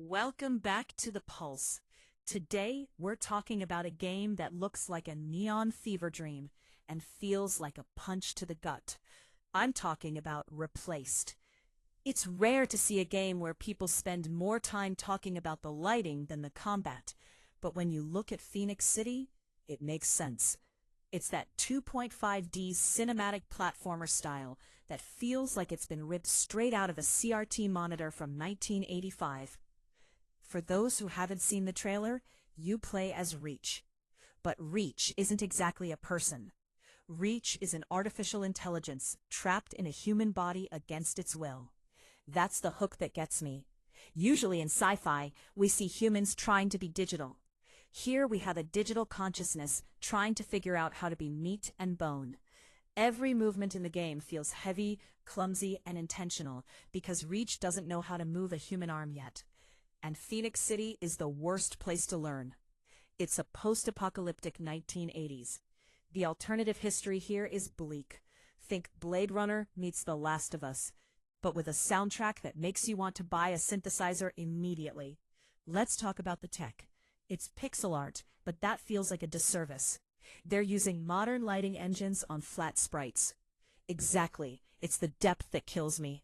Welcome back to The Pulse. Today, we're talking about a game that looks like a neon fever dream and feels like a punch to the gut. I'm talking about Replaced. It's rare to see a game where people spend more time talking about the lighting than the combat, but when you look at Phoenix City, it makes sense. It's that 2.5D cinematic platformer style that feels like it's been ripped straight out of a CRT monitor from 1985. For those who haven't seen the trailer, you play as R.E.A.C.H. But R.E.A.C.H isn't exactly a person. R.E.A.C.H is an artificial intelligence trapped in a human body against its will. That's the hook that gets me. Usually in sci-fi, we see humans trying to be digital. Here we have a digital consciousness trying to figure out how to be meat and bone. Every movement in the game feels heavy, clumsy, and intentional because R.E.A.C.H doesn't know how to move a human arm yet. And Phoenix City is the worst place to learn. It's a post-apocalyptic 1980s. The alternative history here is bleak. Think Blade Runner meets The Last of Us, but with a soundtrack that makes you want to buy a synthesizer immediately. Let's talk about the tech. It's pixel art, but that feels like a disservice. They're using modern lighting engines on flat sprites. Exactly, it's the depth that kills me.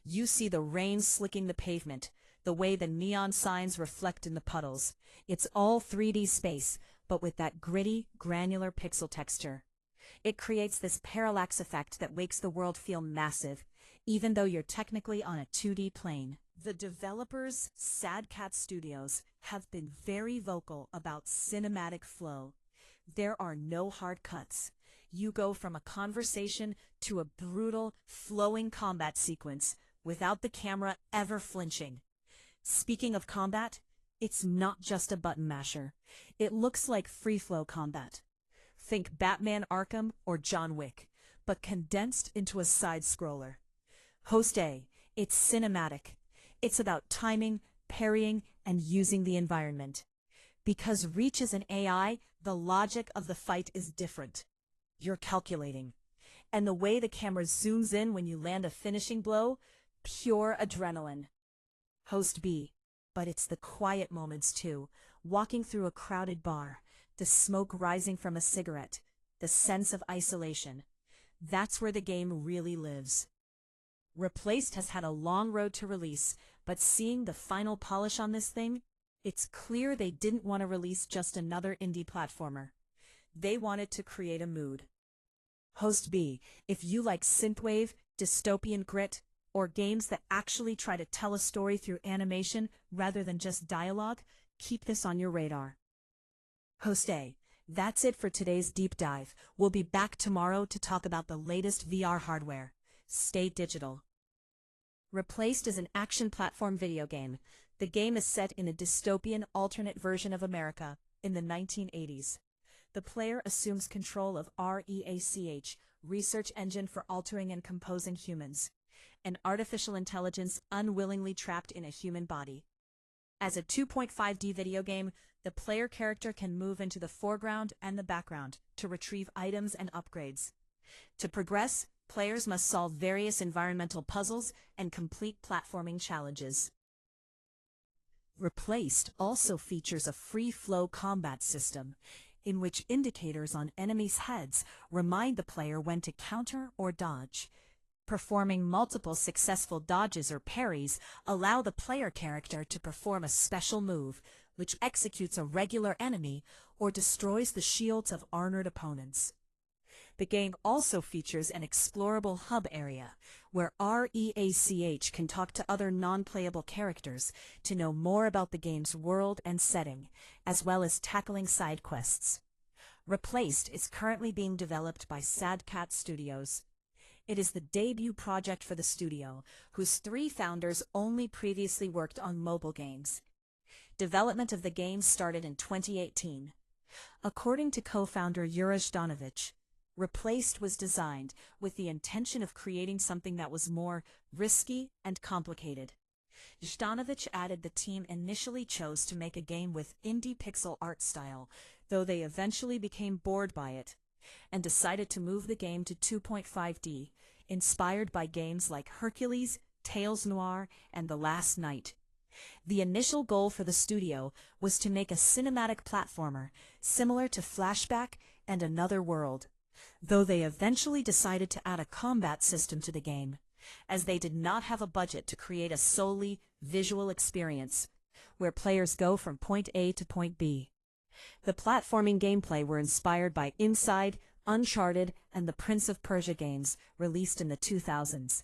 You see the rain slicking the pavement, the way the neon signs reflect in the puddles. It's all 3D space, but with that gritty, granular pixel texture. It creates this parallax effect that makes the world feel massive, even though you're technically on a 2D plane. The developers, Sad Cat Studios, have been very vocal about cinematic flow. There are no hard cuts. You go from a conversation to a brutal, flowing combat sequence without the camera ever flinching. Speaking of combat, it's not just a button masher. It looks like free-flow combat. Think Batman Arkham or John Wick, but condensed into a side-scroller. Host A, it's cinematic. It's about timing, parrying, and using the environment. Because R.E.A.C.H is an AI, the logic of the fight is different. You're calculating. And the way the camera zooms in when you land a finishing blow, pure adrenaline. Host B, but it's the quiet moments too, walking through a crowded bar, the smoke rising from a cigarette, the sense of isolation. That's where the game really lives. Replaced has had a long road to release, but seeing the final polish on this thing, it's clear they didn't want to release just another indie platformer. They wanted to create a mood. Host B, if you like synthwave, dystopian grit, or games that actually try to tell a story through animation rather than just dialogue, keep this on your radar. Host A, that's it for today's deep dive. We'll be back tomorrow to talk about the latest VR hardware. Stay digital. Replaced is an action platform video game. The game is set in a dystopian alternate version of America in the 1980s. The player assumes control of R.E.A.C.H, research engine for altering and composing humans, an artificial intelligence unwillingly trapped in a human body. As a 2.5D video game, the player character can move into the foreground and the background to retrieve items and upgrades. To progress, players must solve various environmental puzzles and complete platforming challenges. Replaced also features a free-flow combat system, in which indicators on enemies' heads remind the player when to counter or dodge. Performing multiple successful dodges or parries allow the player character to perform a special move, which executes a regular enemy or destroys the shields of armored opponents. The game also features an explorable hub area, where R.E.A.C.H can talk to other non-playable characters to know more about the game's world and setting, as well as tackling side quests. Replaced is currently being developed by Sad Cat Studios. It is the debut project for the studio, whose 3 founders only previously worked on mobile games. Development of the game started in 2018. According to co-founder R.E.A.C.H, Replaced was designed with the intention of creating something that was more risky and complicated. R.E.A.C added the team initially chose to make a game with indie pixel art style, though they eventually became bored by it, and decided to move the game to 2.5D, inspired by games like Hercules, Tales Noir, and The Last Night. The initial goal for the studio was to make a cinematic platformer similar to Flashback and Another World, though they eventually decided to add a combat system to the game, as they did not have a budget to create a solely visual experience, where players go from point A to point B. The platforming gameplay were inspired by Inside, Uncharted, and the Prince of Persia games released in the 2000s,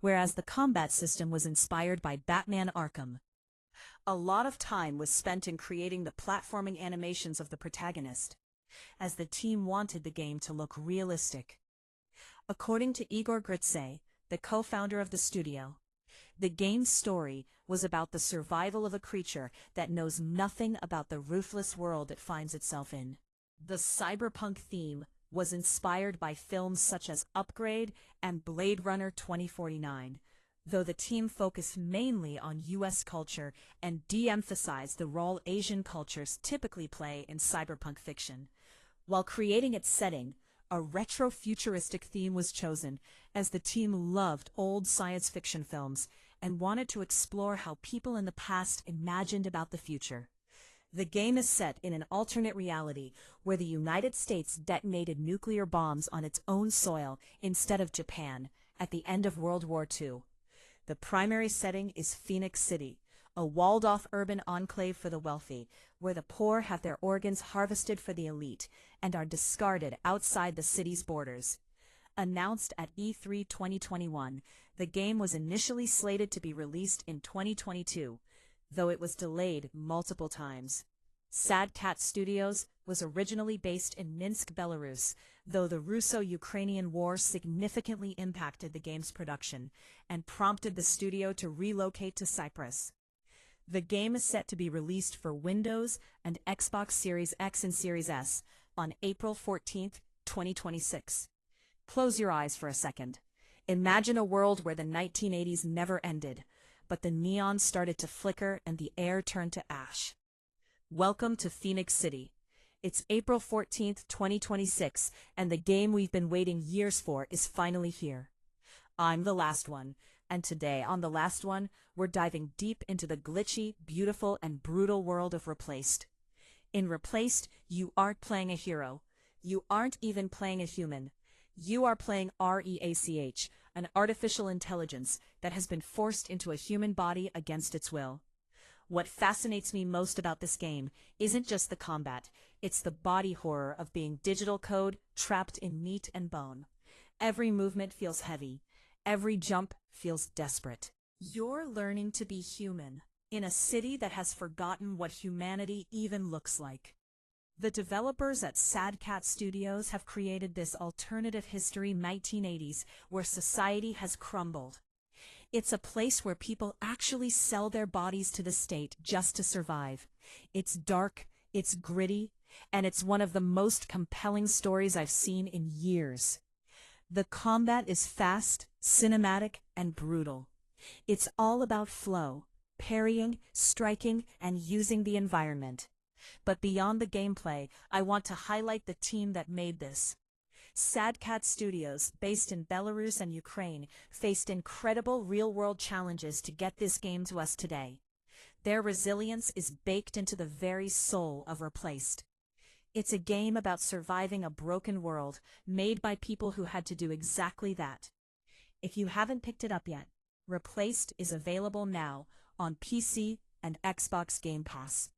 whereas the combat system was inspired by Batman Arkham. A lot of time was spent in creating the platforming animations of the protagonist, as the team wanted the game to look realistic. According to Igor Gritsay, the co-founder of the studio, the game's story was about the survival of a creature that knows nothing about the ruthless world it finds itself in. The cyberpunk theme was inspired by films such as Upgrade and Blade Runner 2049, though the team focused mainly on US culture and de-emphasized the role Asian cultures typically play in cyberpunk fiction. While creating its setting, a retro-futuristic theme was chosen, as the team loved old science fiction films and wanted to explore how people in the past imagined about the future. The game is set in an alternate reality where the United States detonated nuclear bombs on its own soil instead of Japan at the end of World War II. The primary setting is Phoenix City, a walled-off urban enclave for the wealthy, where the poor have their organs harvested for the elite and are discarded outside the city's borders. Announced at E3 2021, the game was initially slated to be released in 2022, though it was delayed multiple times. Sad Cat Studios was originally based in Minsk, Belarus, though the Russo-Ukrainian War significantly impacted the game's production and prompted the studio to relocate to Cyprus. The game is set to be released for Windows and Xbox Series X and Series S on April 14, 2026. Close your eyes for a second. Imagine a world where the 1980s never ended, but the neon started to flicker and the air turned to ash. Welcome to Phoenix City. It's April 14, 2026, and the game we've been waiting years for is finally here. I'm the last one, and today on The Last One, we're diving deep into the glitchy, beautiful, and brutal world of Replaced. In Replaced, you aren't playing a hero. You aren't even playing a human. You are playing R.E.A.C.H, an artificial intelligence that has been forced into a human body against its will. What fascinates me most about this game isn't just the combat, it's the body horror of being digital code trapped in meat and bone. Every movement feels heavy. Every jump feels desperate. You're learning to be human in a city that has forgotten what humanity even looks like. The developers at Sad Cat Studios have created this alternative history 1980s where society has crumbled. It's a place where people actually sell their bodies to the state just to survive. It's dark, it's gritty, and it's one of the most compelling stories I've seen in years. The combat is fast, cinematic, and brutal. It's all about flow, parrying, striking, and using the environment. But beyond the gameplay, I want to highlight the team that made this. Sad Cat Studios, based in Belarus and Ukraine, faced incredible real-world challenges to get this game to us today. Their resilience is baked into the very soul of Replaced. It's a game about surviving a broken world, made by people who had to do exactly that. If you haven't picked it up yet, Replaced is available now on PC and Xbox Game Pass.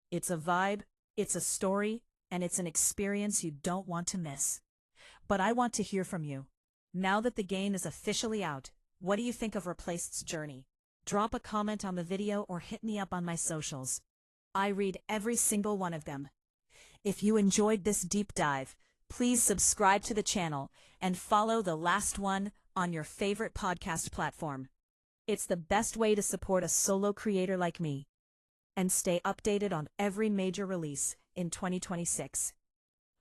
It's a vibe, it's a story, and it's an experience you don't want to miss. But I want to hear from you. Now that the game is officially out, what do you think of Replaced's journey? Drop a comment on the video or hit me up on my socials. I read every single one of them. If you enjoyed this deep dive, please subscribe to the channel and follow The Last One on your favorite podcast platform. It's the best way to support a solo creator like me. And stay updated on every major release in 2026.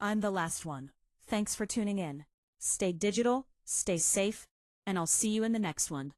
I'm The Last One. Thanks for tuning in. Stay digital, stay safe, and I'll see you in the next one.